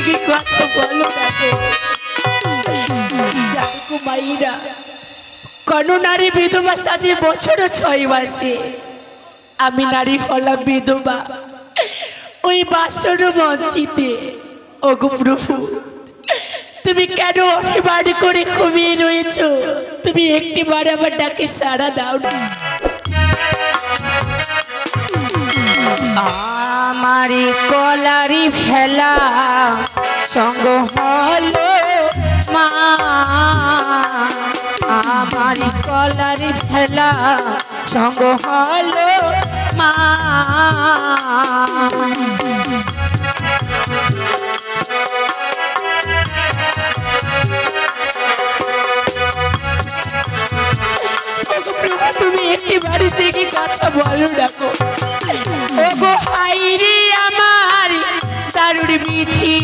কি কথা বলো না গো। জাগো মাইরা কোন নারী বিধবা সাজে বছর 6 মাসে আমি নারী হলাম বিধবা ওই বাসর মঞ্চিতে। ওগো প্রভু তুমি কেন অভিমান করে ঘুমিয়ে রয়েছো? তুমি একটিবার আমার ডাকে সাড়া দাও না। আমারি কলারি ভেলা সঙ্গ হলো মা, আমারি কলারি ভেলা সঙ্গ হলো মা। তুমি একটি বাড়ি থেকে কথা বলো না গো। ওগো হাইরে আমার দারুর বিধি,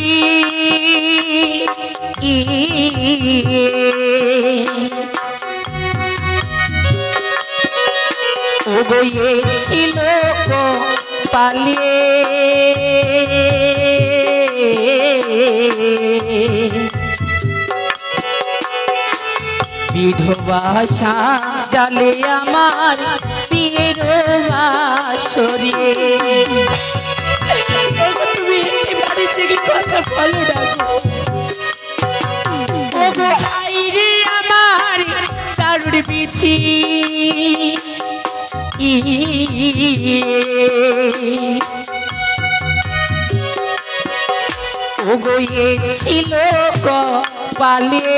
ওগো এ ছিল পালিয়ে বিধবা সাজালে আমার বিয়ের বাসরে। তুমি একটি বাড়ি থেকে কথা বলো না গো। ওগো হাইরে আমার দারুর বিধি, ওগো এ ছিল কপালে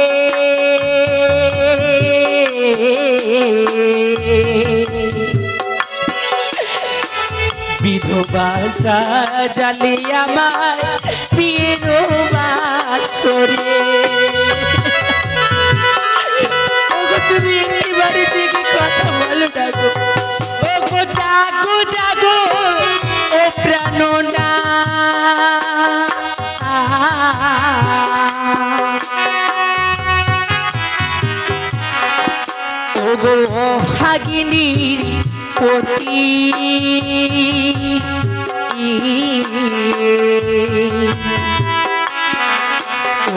বিধবা সাজালে আমার বিয়ের বাসরে। ওগো তুমি একটি বাড়ি থেকে কথা বলো না গো। ওগো জাগো জাগো ও প্রাণনা, ওগো ভাগিনীর পতি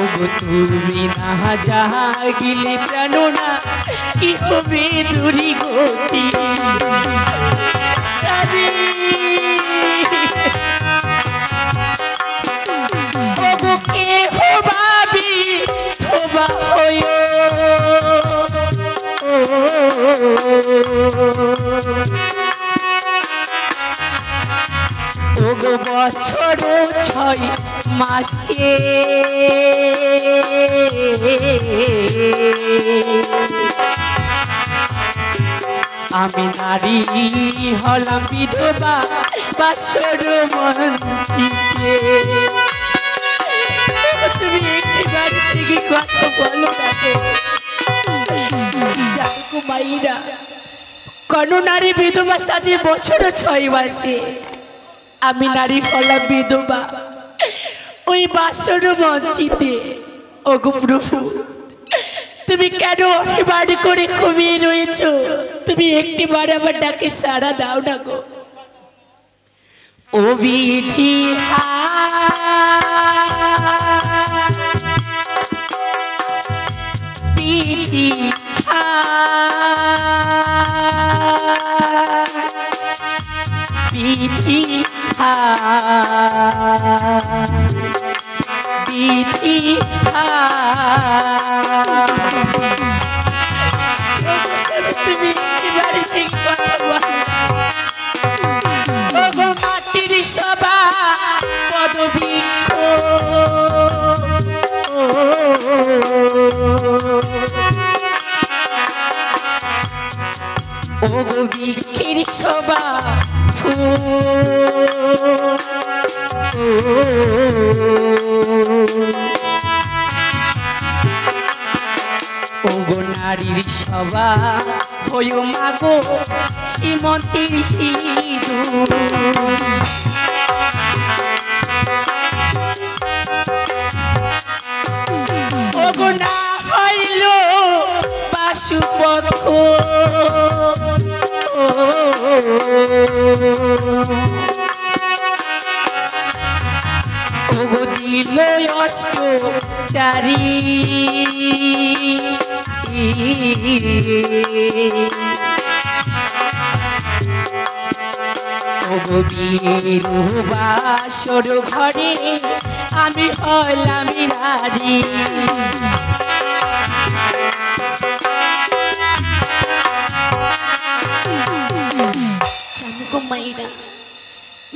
ওগো তুমি না জাগিলে প্রাণনা কি হবে দুরি গতি। ওগো কে হবাবি হবা হয়, ওগো বছর 6 মাসে আমি নারী হলাম বিধবা বাসর মঞ্চিতে। তুমি একটি বাড়ি থেকে কথা বলো না গো। জাগো মাইরা কোন নারী বিধবা সাজে বছর 6 মাসে আমি নারী হলাম বিধবা ওই বাসর মঞ্চিতে। ওগো প্রভু তুমি কেন অভিমান করে ঘুমিয়ে রয়েছো? তুমি একটিবার আমার ডাকে সাড়া দাও না গো। ও বিধি বিধি বিধি বিধি তুমি বাড়ি থেকে কথা বলো। ওগো মাটির সভা পদবৃক্ষ, ওগো বৃক্ষের সভা ওগো নারীর সভা হয়ে মাগো শ্রীমন্তীর সিঁদুর। ওগো না হইল বাসুপক্ষ, ওগো করিল অষ্টচারী বিয়ের বাসর ঘরে আমি হলাম নারী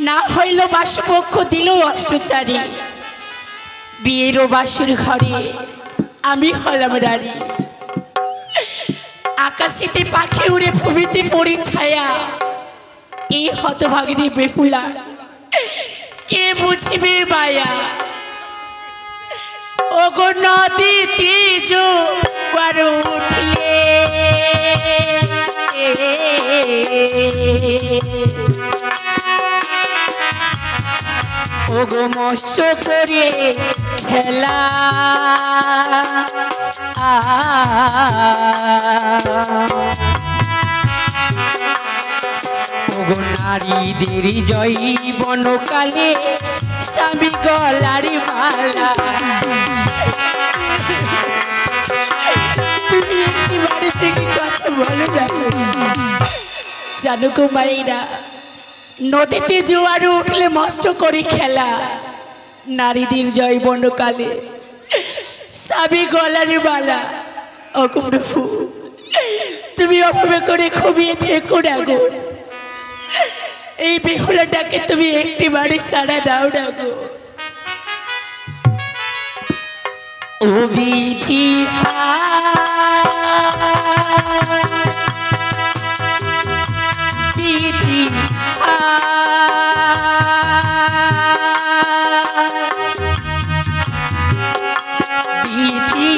না হইল বাসপক্ষ দিল অষ্টচারী বিয়ের বাসর ঘরে আমি হলাম রানী আকাশেতে পাখি উড়ে ভূমিতে পড়ি ছায়া এই হতভাগিনী বেহুলা কে বুঝিবে মায়া ওগো নদীতে জোয়ার উঠলে ওগো মৎস্য করে খেলা ওগো নারীদের জৈবনকালে স্বামী গলারি মালা তুমি একটি বাড়ি থেকে কথা বলো জানো গো মায়েরা নদীতে জোয়ার উঠলে মস্ত করে খেলা নারীদের জৈবনকালে স্বামী গলারি মালা ওগো প্রভু তুমি অভাবে করে ঘুমিয়ে থেকো না গো এই বেহুলাটাকে তুমি একটি বাড়ি সাড়া দাও না গো ও বিধি বিধি বিধি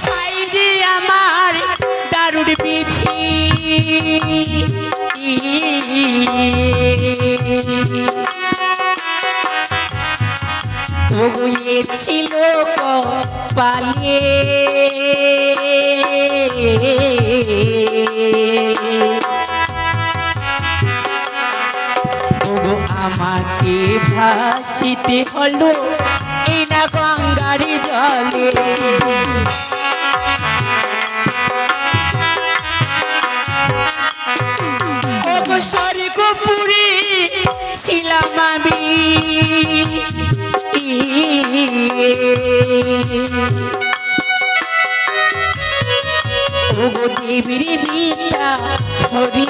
বিধি আমার দারুণ বিধি ছিল কপালে আমাকে ভাসিতে হলো এই না গঙ্গার জলে স্বর্গপুরে ছিলাম আমি ওগো দেবীর বিদ্যা হরি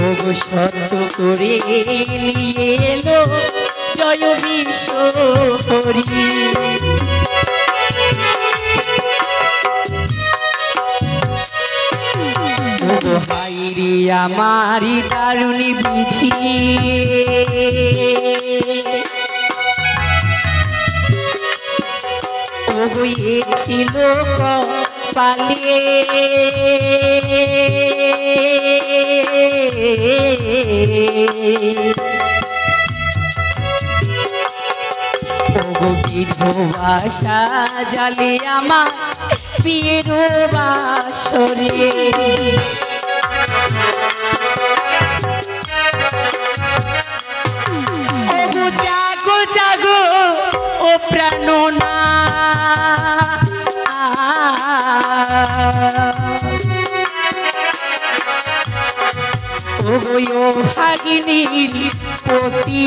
ওগো সত্য করে নিয়ে এলো জয় বিশ্ব হরি ওগো হাইরে আমারি দারুণ বিধি ওগো এ ছিল কপালে ওগো বিধবা সাজালে আমার বিয়ের বাসরে ওগো জাগো জাগো ও প্রাণনা ওগো ভাগিনীর পতি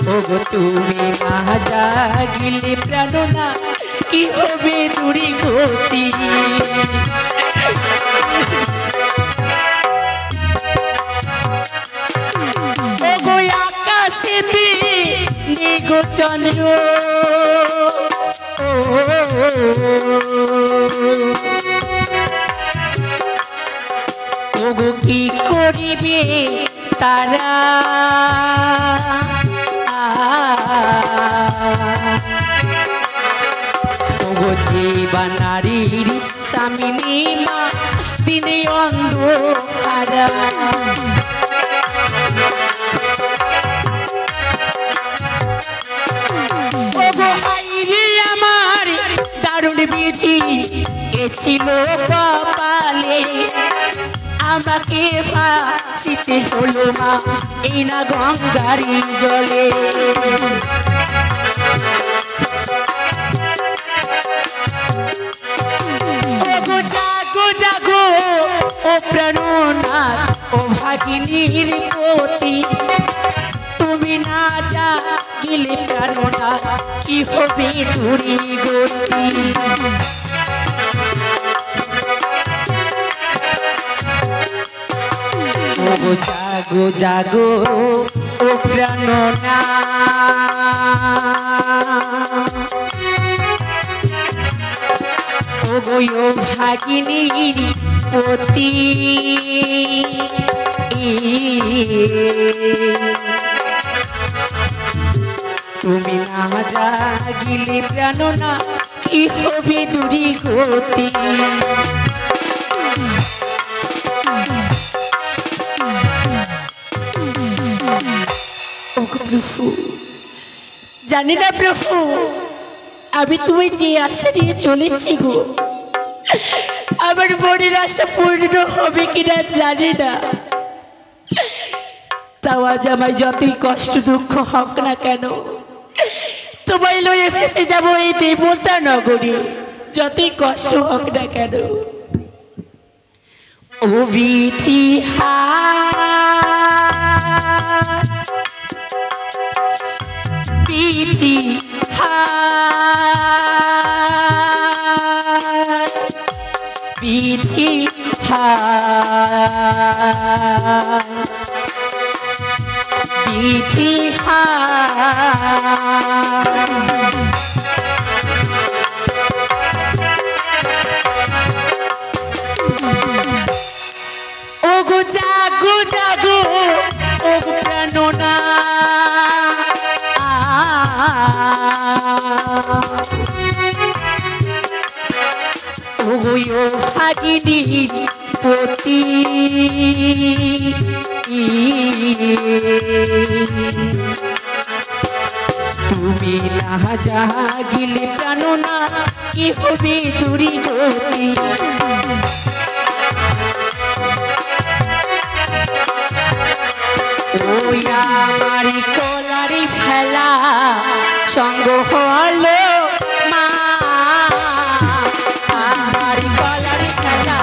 ওগো তুমি না জাগিলে প্রাণনা কি হবে দূরি গতি ওগো আকাশেতে নিগো চন্দ্র ওগো কি করিবে তারা ওগো জীবন নারীর স্বামিনী মা দিনে অন্ধকারা আমার দারুণ বিধি এ ছিল কপালে আমাকে ফাঁসিতে হলো মা এই না গঙ্গারি জলে জাগো জাগো ও প্রাণনাথ ও ভাগিনীর পতি তুমি না জাগিলে প্রাণনাথ কি হবে দূরি গতি ও জাগো জাগো ও প্রাণনাথ ও গো ভাগিনীর পতি তুমি না জাগিলে প্রাণনা কি হবে দূরি গতি প্রভু জানি না প্রভু আমি তুমি যে আশা নিয়ে চলেছি গো আমার মনের আশা পূর্ণ হবে কিনা জানি না তাও আজ আমায় যতই কষ্ট দুঃখ হোক না কেন তোমায় লয়ে ফেসে যাবো এই দেবতা নগরী যতই কষ্ট হোক না কেন ও বিধি বিধি বিধি বিধি ও গো জাগো জাগো ও প্রাণনা ও গো ভাগিনীর পতি তুমি না জাগিলে প্রাণনা কি হবে দূরি গতি ওই আমারি কলারি ফেলা সঙ্গ হলো মা আমারি কলারি ফেলা